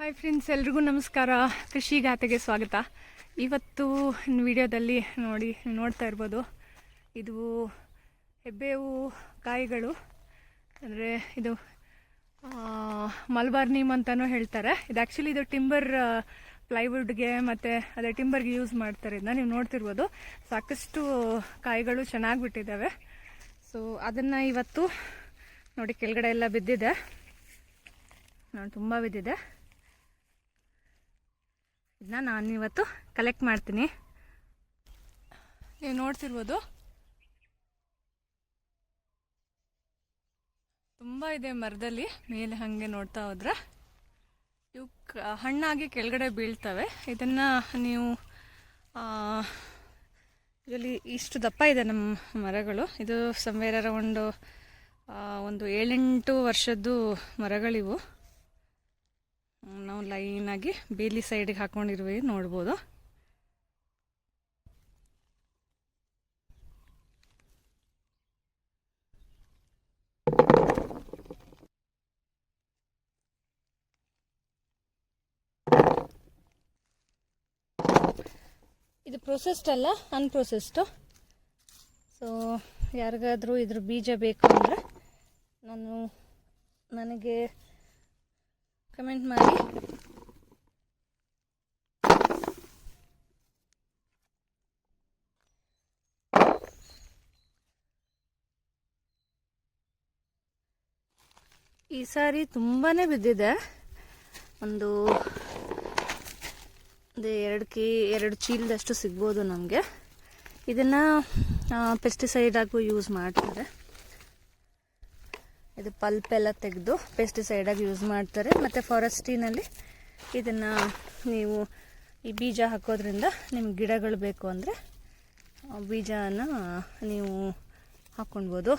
Hi friends, ಎಲ್ರಿಗೂ ನಮಸ್ಕಾರ. ಕೃಷಿ ಗಾಥೆಗೆ ಸ್ವಾಗತ. ಇವತ್ತು ವಿಡಿಯೋದಲ್ಲಿ ನೋಡ್ತಾ ಇರ್ಬೋದು, ಇದು ಹೆಬ್ಬೇವು ಕಾಯಿಗಳು. ಅಂದರೆ ಇದು ಮಲಬಾರ್ ನೀಮ್ ಅಂತಲೂ ಹೇಳ್ತಾರೆ. ಇದು ಆ್ಯಕ್ಚುಲಿ ಇದು ಟಿಂಬರ್ ಪ್ಲೈವುಡ್ಗೆ ಮತ್ತು ಅದೇ ಟಿಂಬರ್ಗೆ ಯೂಸ್ ಮಾಡ್ತಾರೆ. ಇದನ್ನ ನೀವು ನೋಡ್ತಿರ್ಬೋದು. ಸಾಕಷ್ಟು ಕಾಯಿಗಳು ಚೆನ್ನಾಗಿ ಬಿಟ್ಟಿದ್ದಾವೆ. ಸೊ ಅದನ್ನು ಇವತ್ತು ನೋಡಿ, ಕೆಳಗಡೆ ಎಲ್ಲ ಬಿದ್ದಿದೆ ನೋಡಿ, ತುಂಬ ಬಿದ್ದಿದೆ. ಇದನ್ನ ನಾನು ಇವತ್ತು ಕಲೆಕ್ಟ್ ಮಾಡ್ತೀನಿ. ನೀವು ನೋಡ್ತಿರ್ಬೋದು, ತುಂಬ ಇದೆ ಮರದಲ್ಲಿ. ಮೇಲೆ ಹಾಗೆ ನೋಡ್ತಾ ಹೋದ್ರೆ ಇವು ಹಣ್ಣಾಗಿ ಕೆಳಗಡೆ ಬೀಳ್ತವೆ. ಇದನ್ನು ನೀವು ಇದರಲ್ಲಿ ಇಷ್ಟು ದಪ್ಪ ಇದೆ ನಮ್ಮ ಮರಗಳು. ಇದು ಸಂವೇರ್ ಅರೌಂಡ್ ಒಂದು 7-8 ವರ್ಷದ್ದು ಮರಗಳಿವು. ನಾವು ಲೈನಾಗಿ ಬೇಲಿ ಸೈಡಿಗೆ ಹಾಕೊಂಡಿರುವೆ ನೋಡ್ಬೋದು. ಇದು ಪ್ರೊಸೆಸ್ಡ್ ಅಲ್ಲ, ಅನ್ಪ್ರೊಸೆಸ್ಡು. ಸೊ ಯಾರಿಗಾದರೂ ಇದ್ರ ಬೀಜ ಬೇಕು ಅಂದರೆ ನನಗೆ ಕಮೆಂಟ್ ಮಾಡಿ. ಈ ಸಾರಿ ತುಂಬಾ ಬಿದ್ದಿದೆ. ಒಂದು 2 ಚೀಲದಷ್ಟು ಸಿಗ್ಬೋದು ನಮಗೆ. ಇದನ್ನು ಪೆಸ್ಟಿಸೈಡ್ ಆಗೂ ಯೂಸ್ ಮಾಡ್ತಾರೆ. ಇದು ಪಲ್ಪ್ ಎಲ್ಲ ತೆಗೆದು ಪೆಸ್ಟಿಸೈಡಾಗಿ ಯೂಸ್ ಮಾಡ್ತಾರೆ. ಮತ್ತು ಫಾರೆಸ್ಟಿನಲ್ಲಿ ಇದನ್ನು ನೀವು ಈ ಬೀಜ ಹಾಕೋದ್ರಿಂದ ನಿಮ್ಗೆ ಗಿಡಗಳು ಬೇಕು ಅಂದರೆ ಬೀಜನ ನೀವು ಹಾಕ್ಕೊಳ್ಬೋದು.